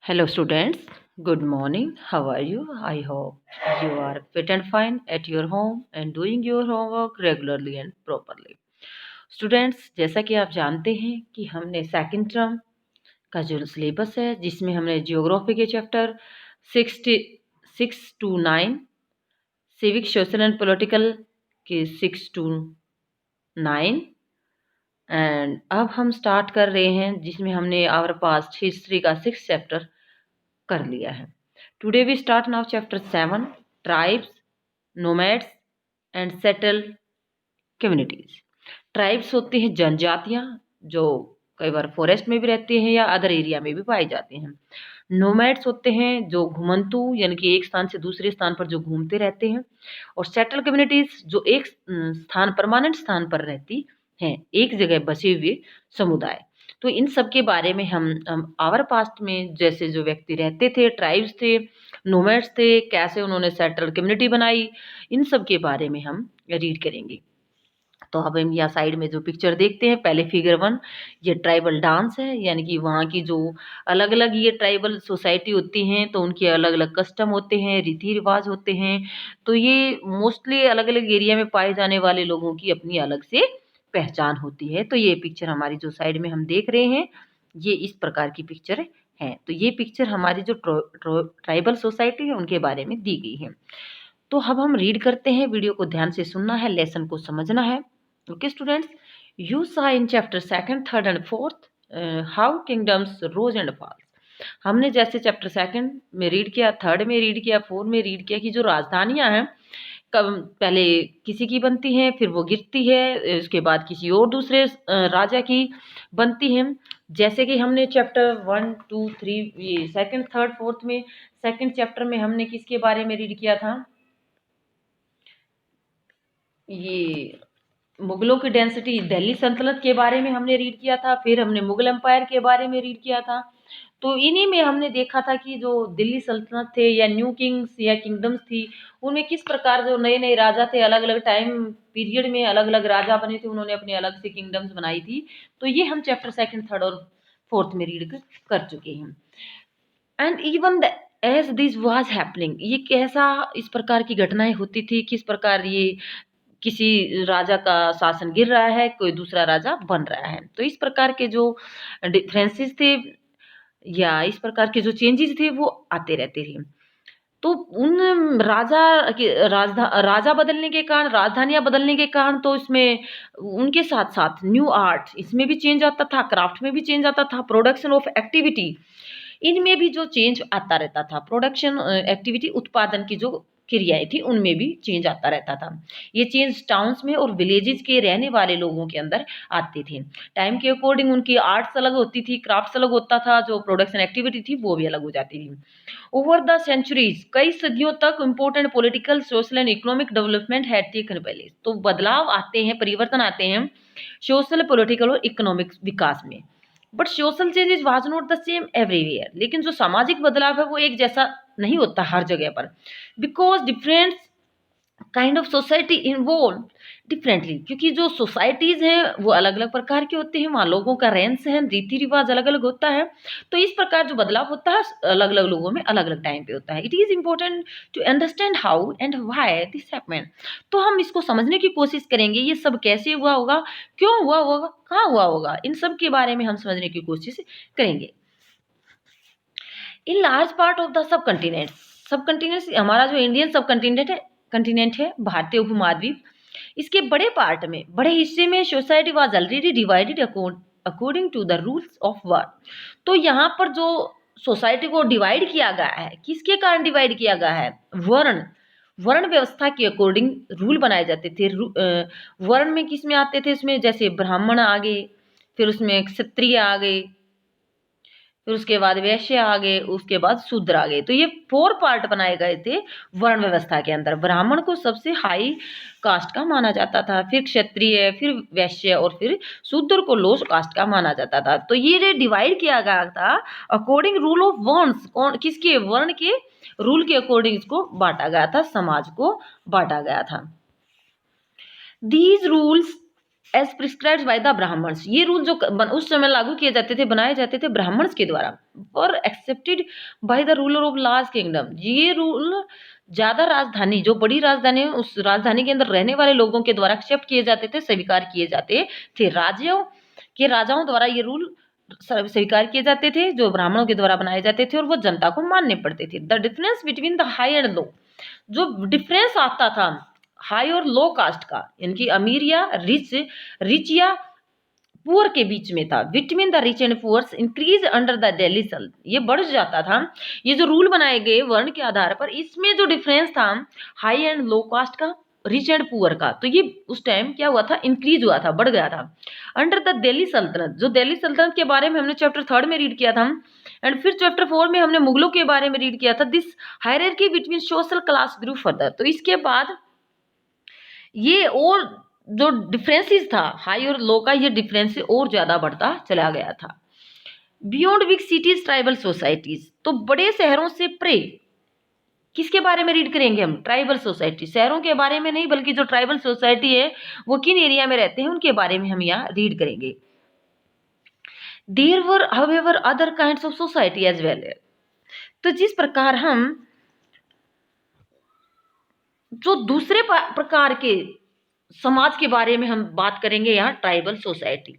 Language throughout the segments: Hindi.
Hello, students. Good morning. How are you? I hope you are fit and fine at your home and doing your homework regularly and properly. Students, जैसा कि आप जानते हैं कि हमने सेकंड टर्म का जो सिलेबस है जिसमें हमने जियोग्राफी के chapter 6 to 9, civic social and political के 6 to 9 एंड अब हम स्टार्ट कर रहे हैं जिसमें हमने आवर पास्ट हिस्ट्री का 6 चैप्टर कर लिया है. Today we start now chapter 7, tribes, nomads and settle communities. Tribes होती हैं जनजातियां जो कई बार फॉरेस्ट में भी रहती हैं या अदर एरिया में भी पाई जाती हैं. नोमैड्स होते हैं जो घुमंतु यानी कि एक स्थान से दूसरे स्थान पर जो घूमते रहते हैं. और सेटल कम्युनिटीज जो एक स्थान परमानेंट स्थान पर रहती हैं, एक जगह बसे हुए समुदाय. तो इन सब के बारे में हम आवर पास्ट में जैसे जो व्यक्ति रहते थे, ट्राइब्स थे, नोमैड्स थे, कैसे उन्होंने सेटल कम्युनिटी बनाई, इन सब के बारे में हम रीड करेंगे. तो अब हम यहाँ साइड में जो पिक्चर देखते हैं, पहले फिगर 1 ये ट्राइबल डांस है, यानी कि वहाँ की जो अलग अलग ये ट्राइबल सोसाइटी होती हैं तो उनके अलग अलग कस्टम होते हैं, रीति रिवाज होते हैं. तो ये मोस्टली अलग अलग एरिया में पाए जाने वाले लोगों की अपनी अलग से पहचान होती है. तो ये पिक्चर हमारी जो साइड में हम देख रहे हैं ये इस प्रकार की पिक्चर है. तो ये पिक्चर हमारी जो ट्राइबल सोसाइटी है उनके बारे में दी गई है. तो अब हम रीड करते हैं, वीडियो को ध्यान से सुनना है, लेसन को समझना है. Okay students, you saw in chapter 2, 3 and 4 how kingdoms rose and falls. हमने जैसे चैप्टर 2 में रीड किया, 3 में रीड किया, 4 में रीड किया कि जो राजधानियां हैं कब पहले किसी की बनती हैं, फिर वो गिरती है, उसके बाद किसी और दूसरे राजा की बनती हैं. जैसे कि हमने चैप्टर 1, 2, 3 ये 2nd, 3rd, 4th में 2nd चैप्टर में हमने किसके बारे में रीड किया था, ये मुगलों की डेंसिटी दिल्ली सल्तनत के बारे में हमने रीड किया था. फिर हमने मुगल एम्पायर के बारे में रीड किया था. तो इन्हीं में हमने देखा था कि जो दिल्ली सल्तनत थे या न्यू किंग्स या किंगडम्स थी, उनमें किस प्रकार जो नए नए राजा थे, अलग अलग टाइम पीरियड में अलग अलग राजा बने थे, उन्होंने अपने अलग से किंगडम्स बनाई थी. तो ये हम चैप्टर 2, 3 और 4th में रीड कर चुके हैं. And even as this was happening, ये कैसा इस प्रकार की घटनाएं होती थी, किस प्रकार ये किसी राजा का शासन गिर रहा है, कोई दूसरा राजा बन रहा है. तो इस प्रकार के जो डिफरेंसेस थे या इस प्रकार के जो चेंजेस थे वो आते रहते थे. तो उन राजा बदलने के कारण, राजधानियां बदलने के कारण, तो इसमें उनके साथ साथ न्यू आर्ट इसमें भी चेंज आता था, क्राफ्ट में भी चेंज आता था, प्रोडक्शन ऑफ एक्टिविटी इनमें भी जो चेंज आता रहता था. प्रोडक्शन एक्टिविटी उत्पादन की जो क्रियाएं थी उनमें भी चेंज आता रहता था. ये चेंज टाउन्स में और विलेजेस के रहने वाले लोगों के अंदर आते थे. टाइम के अकॉर्डिंग उनकी आर्ट्स अलग होती थी, क्राफ्ट्स अलग होता था, जो प्रोडक्शन एक्टिविटी थी वो भी अलग हो जाती थी. ओवर द सेंचुरीज, कई सदियों तक important political, social and economic development had taken place. तो बदलाव आते हैं, परिवर्तन आते हैं सोशल, पॉलिटिकल और इकोनॉमिक विकास में. But social changes was not the same everywhere, लेकिन जो सामाजिक बदलाव है वो एक जैसा नहीं होता हर जगह पर. Because different kind of society involve differently, क्योंकि जो सोसाइटीज हैं वो अलग अलग प्रकार के होते हैं, वहाँ लोगों का रहन सहन, रीति रिवाज अलग अलग होता है. तो इस प्रकार जो बदलाव होता है अलग अलग लोगों में अलग अलग टाइम पे होता है. It is important to understand how and why this happened. तो हम इसको समझने की कोशिश करेंगे, ये सब कैसे हुआ होगा, क्यों हुआ होगा, कहाँ हुआ होगा, इन सब के बारे में हम समझने की कोशिश करेंगे. In large part of the सब कंटिनेंट्स, हमारा जो इंडियन सब कंटिनेंट है भारतीय उपमहाद्वीप, इसके बड़े पार्ट में, बड़े हिस्से में society was already divided according to the rules of varna. तो यहाँ पर जो सोसाइटी को डिवाइड किया गया है, किसके कारण डिवाइड किया गया है, वर्ण व्यवस्था के अकॉर्डिंग रूल बनाए जाते थे. वर्ण में किस में आते थे, इसमें जैसे ब्राह्मण आ गए, फिर उसमें क्षत्रिय आ गए, फिर उसके बाद वैश्य आ गए, उसके बाद शूद्र आ गए. तो ये 4 पार्ट बनाए गए थे वर्ण व्यवस्था के अंदर. ब्राह्मण को सबसे हाई कास्ट का माना जाता था, फिर क्षत्रिय, फिर वैश्य और फिर शूद्र को लो कास्ट का माना जाता था. तो ये डिवाइड किया गया था अकॉर्डिंग रूल ऑफ वर्न्स, किसके, वर्ण के रूल के अकॉर्डिंग इसको बांटा गया था, समाज को बांटा गया था. These rules as prescribed by the Brahmans. ये रूल जो उस समय लागू किए जाते थे, बनाए जाते थे ब्राह्मण्स के द्वारा, और accepted by the ruler of large kingdom. ये रूल ज्यादा राजधानी, जो बड़ी राजधानी है, उस राजधानी के अंदर रहने वाले लोगों के द्वारा एक्सेप्ट किए जाते थे, स्वीकार किए जाते थे। राजाओं द्वारा ये रूल स्वीकार किए जाते थे, जो ब्राह्मणों के द्वारा बनाए जाते थे, और वो जनता को मानने पड़ते थे। The difference between the high and low, जो डिफरेंस आता था हाई और लो कास्ट का, इनकी अमीर या रिच या पुअर के बीच में था। Between the rich and poors increase under the Delhi sultanate, ये बढ़ जाता था। ये जो रूल बनाए गए वर्ण के आधार पर, इसमें जो डिफरेंस था हाई एंड लो कास्ट का, रिच एंड पुअर का, तो ये उस टाइम क्या हुआ था, इंक्रीज हुआ था, बढ़ गया था। अंडर द दिल्ली सल्तनत, जो दिल्ली सल्तनत के बारे में हमने चैप्टर 3 में रीड किया था, एंड फिर चैप्टर 4 में हमने मुगलों के बारे में रीड किया था। This hierarchy between social class grew further, तो इसके बाद ये और जो डिफरेंसेस था हाई और लो का, ये डिफरेंस और ज्यादा बढ़ता चला गया था। Beyond big cities tribal societies, तो बड़े शहरों से परे किसके बारे में रीड करेंगे हम, ट्राइबल सोसाइटी। शहरों के बारे में नहीं, बल्कि जो ट्राइबल सोसाइटी है वो किन एरिया में रहते हैं उनके बारे में हम यहाँ रीड करेंगे। There were however other kinds of society as well, तो जिस प्रकार हम जो दूसरे प्रकार के समाज के बारे में हम बात करेंगे यहाँ, ट्राइबल सोसाइटी।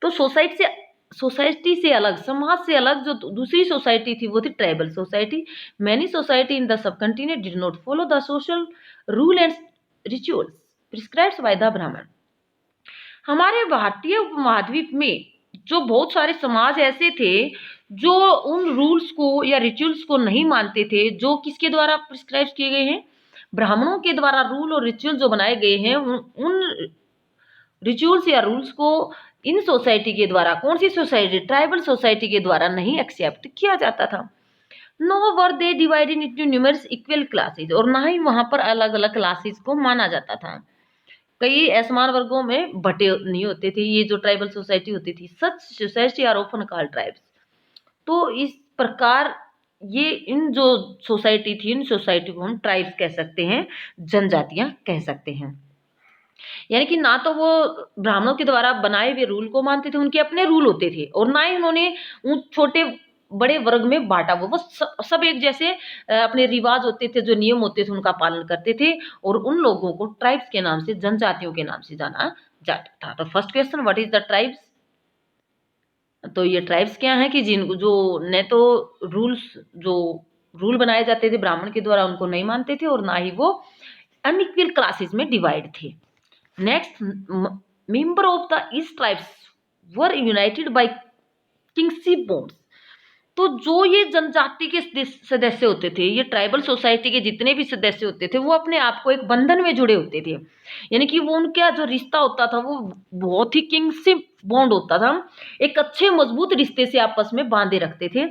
तो सोसाइटी से अलग, समाज से अलग जो दूसरी सोसाइटी थी वो थी tribal society. Many society in the sub continent did not follow the social rule and rituals prescribed by the ब्राह्मण। हमारे भारतीय उपमहाद्वीप में जो बहुत सारे समाज ऐसे थे जो उन रूल्स को या रिचुअल्स को नहीं मानते थे, जो किसके द्वारा प्रिस्क्राइब किए गए हैं, ब्राह्मणों के द्वारा रूल और रिचुअल जो बनाए गए हैं, उन रिचुअल्स या रूल्स को इन सोसाइटी के द्वारा, कौन सी सोसाइटी, ट्राइबल सोसाइटी के द्वारा नहीं एक्सेप्ट किया जाता था। Nor were they divided into numerous equal classes, और ना ही वहां पर अलग अलग क्लासेस को माना जाता था, कई असमान वर्गों में बटे नहीं होते थे ये जो ट्राइबल सोसाइटी होती थी। Such society are often called tribes, तो इस प्रकार ये इन जो सोसाइटी थी, इन सोसाइटी को हम ट्राइब्स कह सकते हैं, जनजातियां कह सकते हैं। यानी कि ना तो वो ब्राह्मणों के द्वारा बनाए हुए रूल को मानते थे, उनके अपने रूल होते थे, और ना ही उन्होंने उन छोटे बड़े वर्ग में बांटा। वो सब एक जैसे अपने रिवाज होते थे, जो नियम होते थे उनका पालन करते थे, और उन लोगों को ट्राइब्स के नाम से, जनजातियों के नाम से जाना जाता था। तो first question, what is the tribes. तो ये ट्राइब्स क्या है कि जिन जो न तो रूल बनाए जाते थे ब्राह्मण के द्वारा उनको नहीं मानते थे, और ना ही वो अनइक्वल क्लासेस में डिवाइड थे। Next, member of the east tribes were united by kingship bonds. तो जो ये जनजाति के सदस्य होते थे, ये ट्राइबल सोसाइटी के जितने भी सदस्य होते थे, वो अपने आप को एक बंधन में जुड़े होते थे। यानी कि वो उनका जो रिश्ता होता था वो बहुत ही किंगशिप बॉन्ड होता था, एक अच्छे मजबूत रिश्ते से आपस में बांधे रखते थे।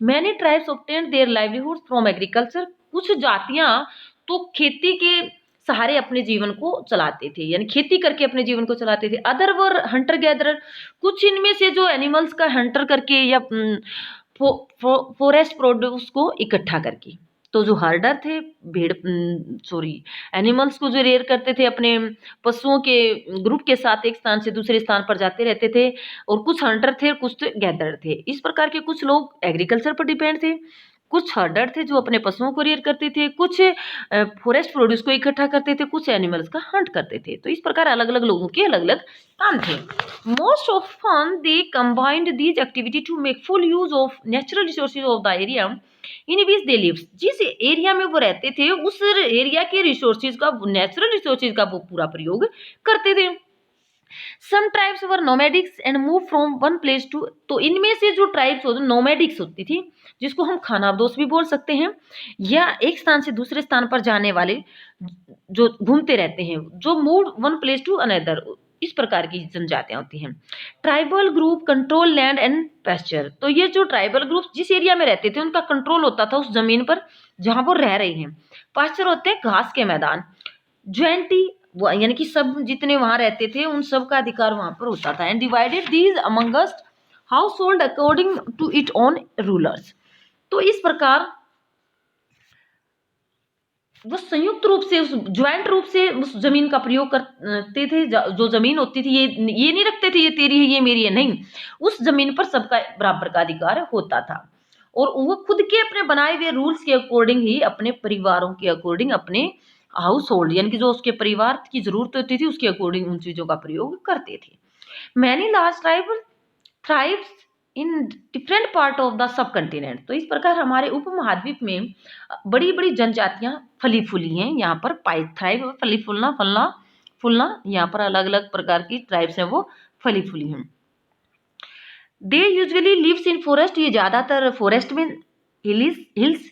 Many tribes obtained their livelihood from agriculture, कुछ जातियां तो खेती के सहारे अपने जीवन को चलाते थे, यानी खेती करके अपने जीवन को चलाते थे। अदर वर हंटर गैदरर, कुछ इनमें से जो एनिमल्स का हंटर करके या फॉरेस्ट प्रोड्यूस को इकट्ठा करके, तो जो हर्डर थे एनिमल्स को जो रेयर करते थे, अपने पशुओं के ग्रुप के साथ एक स्थान से दूसरे स्थान पर जाते रहते थे, और कुछ हंटर थे, कुछ गैदर थे। इस प्रकार के कुछ लोग एग्रीकल्चर पर डिपेंड थे, कुछ हर्डर थे जो अपने पशुओं को रेयर करते थे, कुछ फॉरेस्ट प्रोड्यूस को इकट्ठा करते थे, कुछ एनिमल्स का हंट करते थे। तो इस प्रकार अलग अलग लोगों के अलग अलग काम थे। Most often they combined these activity to make full use of natural resources of the area in which they lives. जिस एरिया में वो रहते थे उस एरिया के रिसोर्सेज का, नेचुरल रिसोर्सेज का वो पूरा प्रयोग करते थे। Some tribes were nomadics and move from one place to, तो इनमें से जो ट्राइब्स होती नोमैडिक्स होती थी, जिसको हम खानाबदोश भी बोल सकते हैं, या एक स्थान से दूसरे स्थान पर जाने वाले जो घूमते रहते हैं, जो move one place to another, इस प्रकार की जनजातियां होती हैं। Tribal group control land and pasture, तो ये जो ट्राइबल ग्रुप जिस एरिया में रहते थे उनका कंट्रोल होता था उस जमीन पर जहां वो रह रही हैं। पास्चर होते हैं घास के मैदान। ज्वेंटी, यानी कि सब जितने वहां रहते थे उन सब का अधिकार वहां पर होता था। And divided these amongst household according to it own rulers, तो इस प्रकार वो संयुक्त रूप से, उस ज्वाइंट रूप से उस जमीन का प्रयोग करते थे। जो जमीन होती थी, ये नहीं रखते थे ये तेरी है ये मेरी है, नहीं, उस जमीन पर सबका बराबर का अधिकार होता था। और वो खुद के अपने बनाए हुए रूल्स के अकॉर्डिंग ही, अपने परिवारों के अकॉर्डिंग, अपने हाउस होल्ड यानी कि जो उसके परिवार की जरूरत होती थी उसके अकॉर्डिंग उन चीजों का प्रयोग करते थे। Many large tribe thrives in different part of the सब कंटिनेंट। तो इस प्रकार हमारे उपमहाद्वीप में बड़ी बड़ी जनजातियां फली फूली हैं, यहाँ पर पाई थ्राइव, फली फूलना फलना फूलना, यहाँ पर अलग अलग प्रकार की ट्राइब्स हैं वो फली फूली हैं। They usually lives in forest, ये ज्यादातर फॉरेस्ट में, हिल्स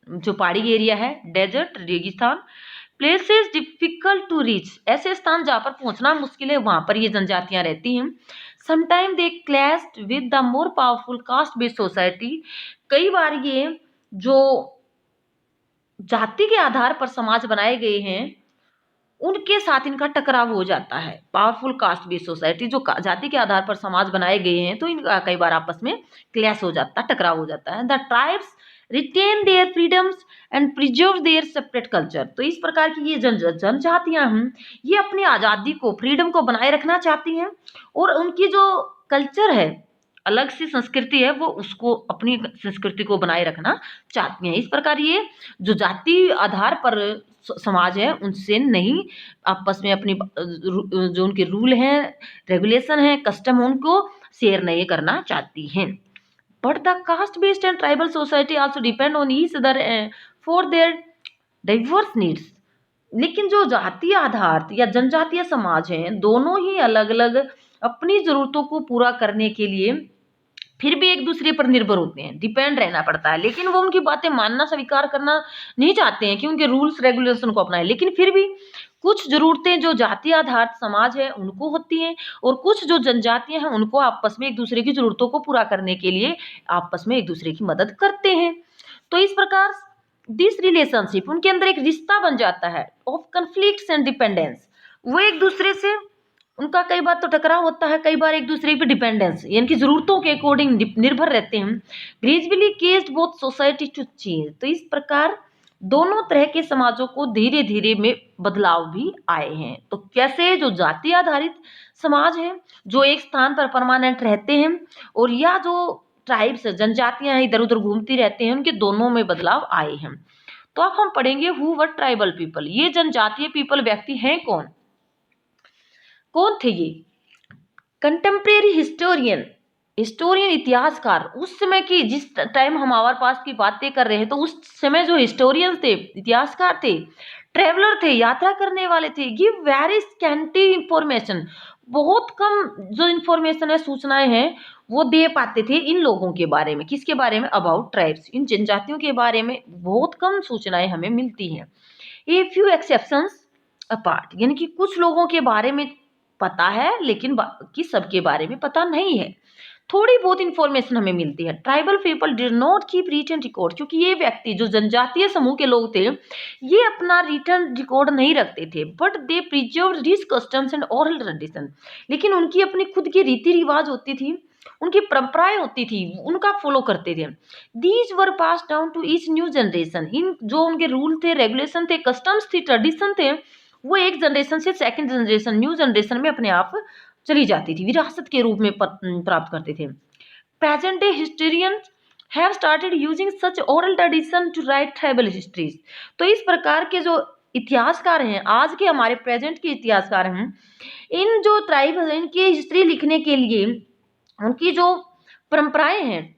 जो पहाड़ी एरिया है, डेजर्ट रेगिस्तान, प्लेसेस डिफिकल्ट टू रीच, ऐसे स्थान जहाँ पर पहुंचना मुश्किल है, वहां पर ये जनजातियां रहती हैं। Sometime they clashed with the more powerful caste based society, कई बार ये जो जाति के आधार पर समाज बनाए गए हैं उनके साथ इनका टकराव हो जाता है। पावरफुल कास्ट बेस्ड सोसाइटी, जो जाति के आधार पर समाज बनाए गए हैं, तो इनका कई बार आपस में क्लैश हो जाता है, टकराव हो जाता है। The tribes retain their freedoms and preserve their separate culture. तो इस प्रकार की ये जनजातियां हैं, ये अपनी आज़ादी को, फ्रीडम को बनाए रखना चाहती हैं, और उनकी जो कल्चर है, अलग सी संस्कृति है, वो उसको, अपनी संस्कृति को बनाए रखना चाहती हैं। इस प्रकार ये जो जाति आधार पर समाज है उनसे नहीं, आपस में अपनी जो उनके रूल हैं, रेगुलेशन है, कस्टम, उनको शेयर नहीं करना चाहती हैं। But the caste based and tribal society also depend on each other for their diverse needs. लेकिन जो जातीय आधार या जनजातीय समाज हैं, दोनों ही अलग अलग अपनी जरूरतों को पूरा करने के लिए फिर भी एक दूसरे पर निर्भर होते हैं, डिपेंड रहना पड़ता है, लेकिन वो उनकी बातें मानना, स्वीकार करना नहीं चाहते हैं कि उनके रूल्स रेगुलेशन को अपनाएं। लेकिन फिर भी कुछ जरूरतें जो जातीय आधारित समाज है उनको होती हैं, और कुछ जो जनजातियां हैं उनको आपस में एक दूसरे की जरूरतों को पूरा करने के लिए आपस में एक दूसरे की मदद करते हैं। तो इस प्रकार दिस रिलेशनशिप, उनके अंदर एक रिश्ता बन जाता है ऑफ कन्फ्लिक्ट्स एंड डिपेंडेंस। वो एक दूसरे से, उनका कई बार तो टकराव होता है, कई बार एक दूसरे पे डिपेंडेंस यानी कि जरूरतों के अकॉर्डिंग निर्भर रहते हैं। Gradually caused both society to change. तो इस प्रकार दोनों तरह के समाजों को धीरे धीरे में बदलाव भी आए हैं। तो कैसे, जो जाति आधारित समाज है जो एक स्थान पर परमानेंट रहते हैं, और या जो ट्राइब्स जनजातियां इधर उधर घूमती रहते हैं, उनके दोनों में बदलाव आए हैं। तो अब हम पढ़ेंगे हु वर ट्राइबल पीपल। ये जनजातीय पीपल व्यक्ति हैं कौन, कौन थे ये? कंटेम्प्रेरी हिस्टोरियन, हिस्टोरियन इतिहासकार, उस समय की, जिस टाइम हम हमारे पास की बातें कर रहे हैं, तो उस समय जो हिस्टोरियंस थे, इतिहासकार थे, ट्रेवलर थे, यात्रा करने वाले थे, गिव वेरी स्कैंटी इंफॉर्मेशन, बहुत कम जो इंफॉर्मेशन है, सूचनाएं हैं, वो दे पाते थे इन लोगों के बारे में। किसके बारे में? अबाउट ट्राइब्स, इन जनजातियों के बारे में बहुत कम सूचनाएं हमें मिलती हैं। ए फ्यू एक्सेप्शंस अपार्ट, यानी कि कुछ लोगों के बारे में पता है लेकिन बाकी सबके बारे में पता नहीं है, थोड़ी बहुत इंफॉर्मेशन हमें मिलती है। Tribal people did not keep written record, क्योंकि ये व्यक्ति जो जनजातीय समूह के लोग थे, ये अपना रिटन रिकॉर्ड नहीं रखते थे, but they preserve this customs and oral tradition, लेकिन उनकी अपनी खुद की रीति रिवाज होती थी, उनकी परंपराएं होती थी, उनका फॉलो करते थे। These were pass down to each new generation, इन जो उनके रूल थे, रेगुलेशन थे, कस्टम्स थी, ट्रेडिशन थे, वो एक जनरेशन से सेकंड जनरेशन, न्यू जनरेशन में अपने आप चली जाती थी, विरासत के रूप में प्राप्त करते थे। Present day historians have started using such oral tradition to write tribal histories. तो इस प्रकार के जो इतिहासकार हैं, आज के हमारे प्रेजेंट के इतिहासकार हैं, इन जो ट्राइब हैं, इनकी हिस्ट्री लिखने के लिए उनकी जो परंपराएं हैं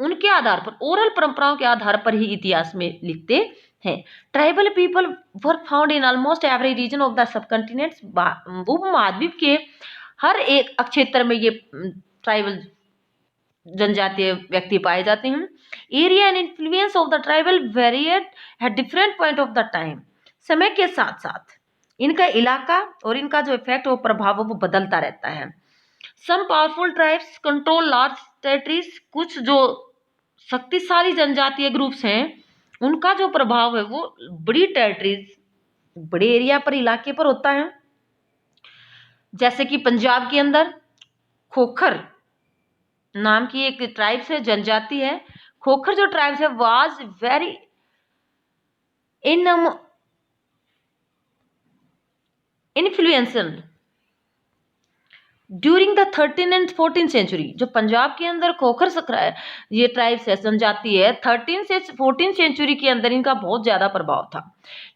उनके आधार पर, ओरल परंपराओं के आधार पर ही इतिहास में लिखते हैं। Tribal people were found in almost every region of the subcontinents, उपमहाद्वीप के हर एक क्षेत्र में ये ट्राइबल जनजातीय व्यक्ति पाए जाते हैं। Area and influence of the tribal variate at different point of the time, समय के साथ साथ इनका इलाका और इनका जो इफेक्ट, वो प्रभाव, वो बदलता रहता है। Some powerful tribes control large territories, कुछ जो शक्तिशाली जनजातीय ग्रुप्स हैं उनका जो प्रभाव है वो बड़ी टेरिटरीज, बड़े एरिया पर, इलाके पर होता है। जैसे कि पंजाब के अंदर खोखर नाम की एक ट्राइब्स है, जनजाति है। खोखर जो ट्राइब्स है was very influential during the 13 and 14 century. जो पंजाब के अंदर खोखर सकरा ये ट्राइब्स है, जनजाति है, 13 से 14 सेंचुरी के अंदर इनका बहुत ज्यादा प्रभाव था।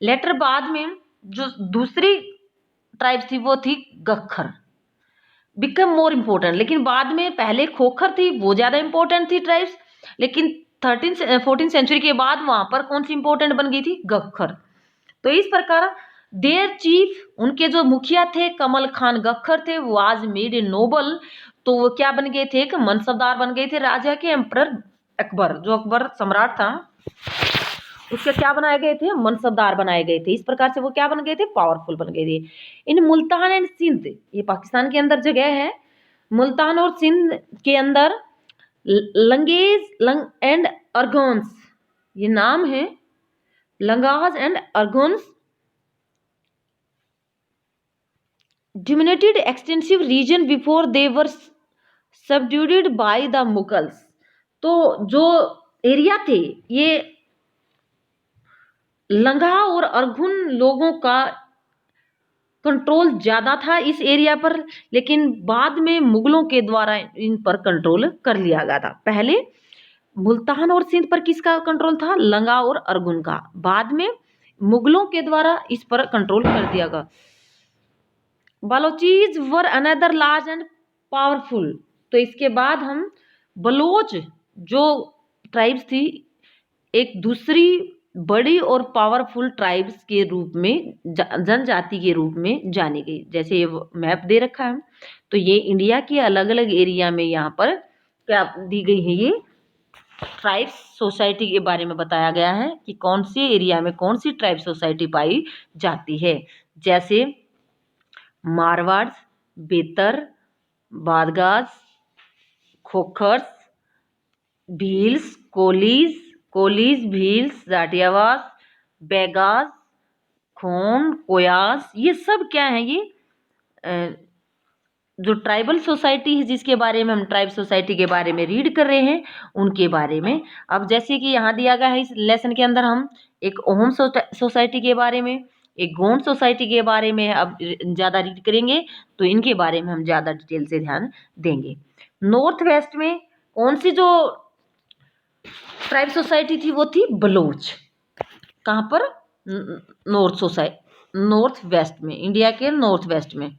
लेटर बाद में जो दूसरी ट्राइब्स थी वो थी गखर, बिकम मोर इम्पोर्टेंट। लेकिन बाद में पहले खोखर थी, वो ज्यादा इंपॉर्टेंट थी ट्राइब्स, लेकिन 14 सेंचुरी के बाद वहां पर कौन सी इंपॉर्टेंट बन गई थी, गखर। तो इस प्रकार देयर चीफ, उनके जो मुखिया थे कमल खान गखर थे, वो आज मेड ए नोबल। तो वो क्या बन गए थे, एक मनसबदार बन गए थे राजा के, एम्परर अकबर, जो अकबर सम्राट था उसके क्या बनाए गए थे, मनसबदार बनाए गए थे। इस प्रकार से वो क्या बन गए थे, पावरफुल बन गए थे। इन मुल्तान एंड सिंध, ये पाकिस्तान के अंदर जगह है, मुल्तान और सिंध के अंदर लंगेज लंग एंड अर्गोन्स, ये नाम है, लंगाज and अर्गोन्स dominated extensive region before they were subdued by the Mughals। तो जो एरिया थे ये लंगा और अर्घुन लोगों का कंट्रोल ज्यादा था इस एरिया पर, लेकिन बाद में मुगलों के द्वारा इन पर कंट्रोल कर लिया गया था। पहले मुल्तान और सिंध पर किसका कंट्रोल था, लंगा और अर्घुन का, बाद में मुगलों के द्वारा इस पर कंट्रोल कर दिया गया। बलोचीज वर अनदर लार्ज एंड पावरफुल। तो इसके बाद हम बलोच जो ट्राइब्स थी एक दूसरी बड़ी और पावरफुल ट्राइब्स के रूप में, जनजाति के रूप में जानी गई। जैसे ये मैप दे रखा है, तो ये इंडिया के अलग अलग एरिया में यहाँ पर क्या दी गई है, ये ट्राइब्स सोसाइटी के बारे में बताया गया है कि कौन से एरिया में कौन सी ट्राइब सोसाइटी पाई जाती है। जैसे मारवाड़, बेतर, बादगाज, खोखर्स, भील्स, कोलीज, भील्स, जाटियावास, बैगाज, खोन, कोयास, ये सब क्या है, ये जो ट्राइबल सोसाइटी है जिसके बारे में हम ट्राइब सोसाइटी के बारे में रीड कर रहे हैं उनके बारे में। अब जैसे कि यहाँ दिया गया है इस लेसन के अंदर हम एक ओहम सोसाइटी के बारे में, एक गोंड सोसाइटी के बारे में अब ज़्यादा रीड करेंगे, तो इनके बारे में हम ज़्यादा डिटेल से ध्यान देंगे। नॉर्थ वेस्ट में कौन सी जो ट्राइब सोसाइटी थी, वो थी बलोच। कहाँ पर, नॉर्थ वेस्ट में, इंडिया के नॉर्थ वेस्ट में।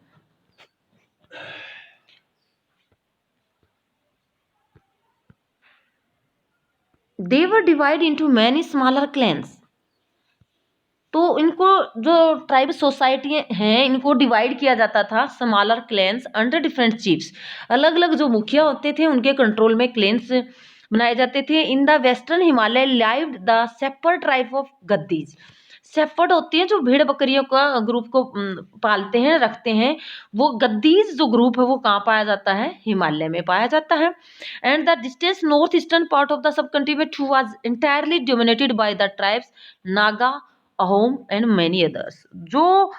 They were divided into many smaller clans। तो इनको जो ट्राइब सोसाइटी हैं इनको डिवाइड किया जाता था smaller clans under different chiefs. अलग अलग जो मुखिया होते थे उनके कंट्रोल में क्लैंस बनाए जाते थे। In the western Himalaya lived the shepherd tribe of Gaddis. Shepherd होती हैं जो भेड़ बकरियों का ग्रुप को पालते हैं, रखते हैं। वो गद्दीज जो ग्रुप है वो कहाँ पाया जाता है, हिमालय में पाया जाता है। And the distance north eastern part of the सब continent was entirely dominated by the tribes Naga, Ahom and many others. जो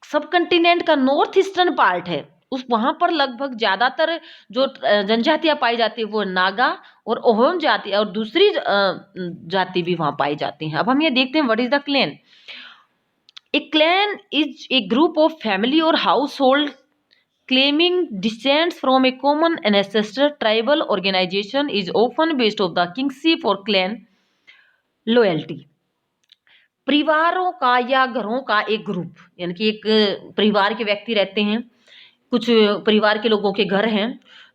सब कंटिनेंट का नॉर्थ ईस्टर्न पार्ट है उस वहां पर लगभग ज्यादातर जो जनजातियां पाई जाती है वो नागा और अहोम जाति और दूसरी जाति भी वहां पाई जाती हैं। अब हम ये देखते हैं what is the clan. A clan is a group of family और household claiming descent from a common ancestor। Tribal organization is often based on the kingship or clan loyalty। परिवारों का या घरों का एक ग्रुप, यानी कि एक परिवार के व्यक्ति रहते हैं, कुछ परिवार के लोगों के घर हैं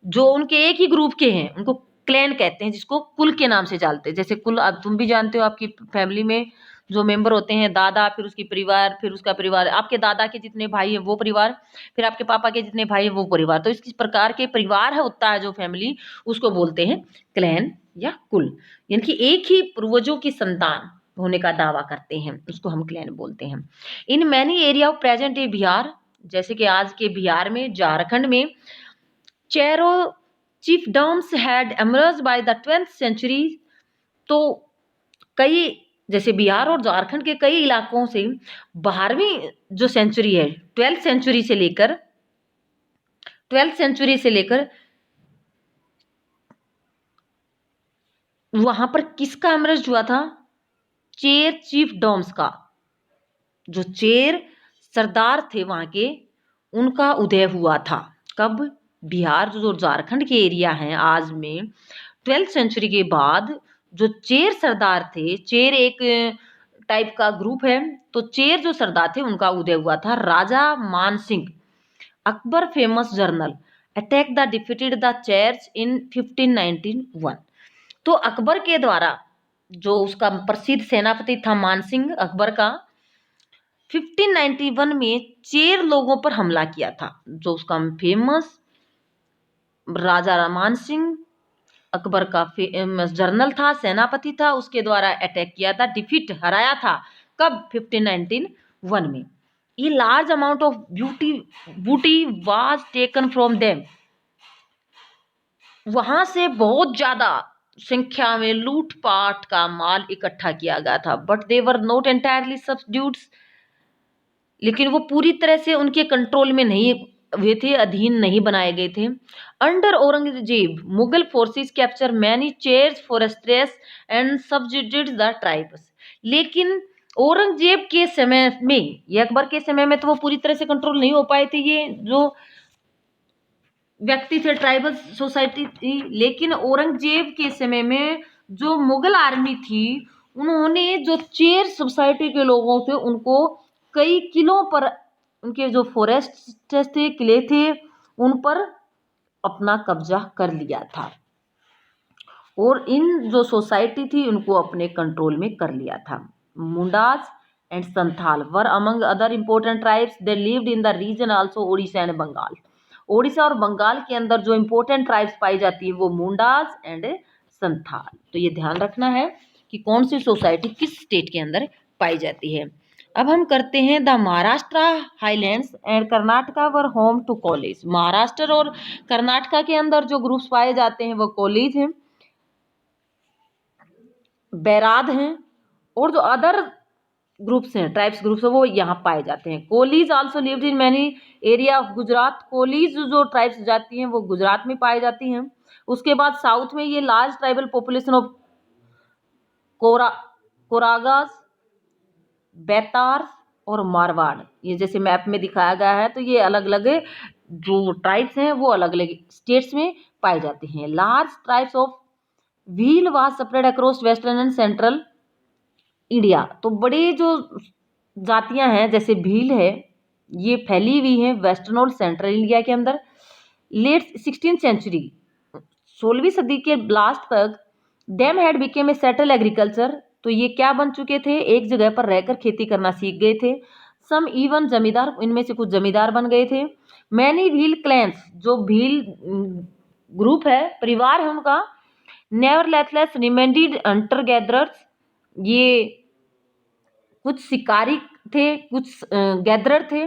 जो उनके एक ही ग्रुप के हैं, उनको क्लैन कहते हैं, जिसको कुल के नाम से जानते हैं। जैसे कुल अब तुम भी जानते हो, आपकी फैमिली में जो मेंबर होते हैं, दादा, फिर उसकी परिवार, फिर उसका परिवार, आपके दादा के जितने भाई हैं वो परिवार, फिर आपके पापा के जितने भाई हैं वो परिवार। तो इस प्रकार के परिवार है होता है जो फैमिली, उसको बोलते हैं क्लैन या कुल, यानी कि एक ही पूर्वजों की संतान होने का दावा करते हैं, उसको हम क्लैन बोलते हैं। In many area of present day Bihar, जैसे कि आज के बिहार में, झारखंड में, Chero chiefdoms had emerge by the 12th century. तो कई, जैसे बिहार और झारखंड के कई इलाकों से 12वीं जो सेंचुरी है, 12th सेंचुरी से लेकर वहां पर किसका एमर्ज हुआ था, चेर चीफ डॉम्स का। जो चेर सरदार थे वहाँ के, उनका उदय हुआ था। कब? बिहार जो झारखंड के एरिया हैं आज में 12th सेंचुरी के बाद जो चेर सरदार थे, चेर एक टाइप का ग्रुप है, तो चेर जो सरदार थे उनका उदय हुआ था। Raja Man Singh, Akbar famous general, attack the defeated the Cheros in 1591। तो अकबर के द्वारा, जो उसका प्रसिद्ध सेनापति था मानसिंह अकबर का, 1591 में चेर लोगों पर हमला किया था। जो उसका फेमस राजा मान सिंह अकबर का फेमस जर्नल था, सेनापति था, उसके द्वारा अटैक किया था, डिफीट हराया था। कब? 1591 में। ये लार्ज अमाउंट ऑफ बूटी वाज टेकन फ्रॉम देम, वहां से बहुत ज्यादा संख्या में लूटपाट का माल इकट्ठा किया गया था। But they were not entirely subdued, लेकिन वो पूरी तरह से उनके कंट्रोल में नहीं हुए थे, अधीन नहीं बनाए गए थे। Under Aurangzeb Mughal forces capture many Cheros fortresses and subjugated the tribes. लेकिन औरंगजेब के समय में, ये अकबर के समय में तो वो पूरी तरह से कंट्रोल नहीं हो पाए थे, ये जो व्यक्ति थे, ट्राइबल सोसाइटी थी। लेकिन औरंगजेब के समय में जो मुगल आर्मी थी, उन्होंने जो चेर सोसाइटी के लोगों थे उनको कई किलों पर, उनके जो फॉरेस्ट थे, किले थे, उन पर अपना कब्जा कर लिया था और इन जो सोसाइटी थी उनको अपने कंट्रोल में कर लिया था। Mundas and Santhal were among other important tribes, they lived in the region also Odisha and Bengal. Odisha और बंगाल के अंदर जो इंपॉर्टेंट ट्राइब्स पाई जाती है वो मुंडाज एंड संथाल। तो ये ध्यान रखना है कि कौन सी सोसाइटी किस स्टेट के अंदर पाई जाती है। अब हम करते हैं the Maharashtra highlands and Karnataka were home to college. Maharashtra और कर्नाटका के अंदर जो ग्रुप्स पाए जाते हैं वो कॉलेज हैं, बैराद हैं, और जो अदर ग्रुप्स हैं, ट्राइब्स ग्रुप्स हैं, वो यहाँ पाए जाते हैं। Kolis also lived in many area of Gujarat. Kolis जो ट्राइब्स जाती हैं वो गुजरात में पाई जाती हैं। उसके बाद साउथ में ये लार्ज ट्राइबल पॉपुलेशन ऑफ कोरागास, बैतार्स और मारवाड़, ये जैसे मैप में दिखाया गया है, तो ये अलग अलग जो ट्राइब्स हैं वो अलग अलग स्टेट्स में पाए जाते हैं। Large tribes of wheel was spread across western and central India. तो बड़ी जो जातियां हैं जैसे भील है, ये फैली हुई हैं वेस्टर्न और सेंट्रल इंडिया के अंदर। लेट 16th सेंचुरी, 16वीं सदी के लास्ट तक, them had became a settle agriculture. तो ये क्या बन चुके थे? एक जगह पर रहकर खेती करना सीख गए थे। सम इवन जमींदार, इनमें से कुछ जमींदार बन गए थे। मैनी भील क्लैंस, जो भील ग्रुप है, परिवार है उनका, नेवरलेसलेस रिमेंडेड हंटर गैदरर्स, ये कुछ शिकारी थे, कुछ गैदरर थे,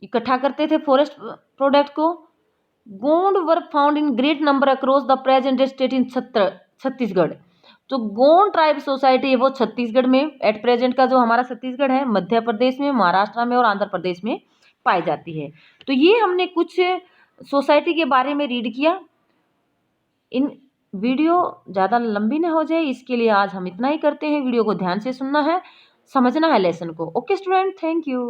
इकट्ठा करते थे फॉरेस्ट प्रोडक्ट को। गोंड वर found in great number across the present state in Chhattisgarh. तो गोंड ट्राइब सोसाइटी है वो छत्तीसगढ़ में, एट प्रेजेंट का जो हमारा छत्तीसगढ़ है, मध्य प्रदेश में, महाराष्ट्र में और आंध्र प्रदेश में पाई जाती है। तो ये हमने कुछ सोसाइटी के बारे में रीड किया। इन वीडियो ज़्यादा लंबी ना हो जाए इसके लिए आज हम इतना ही करते हैं। वीडियो को ध्यान से सुनना है, समझना है लेसन को। Okay student, thank you.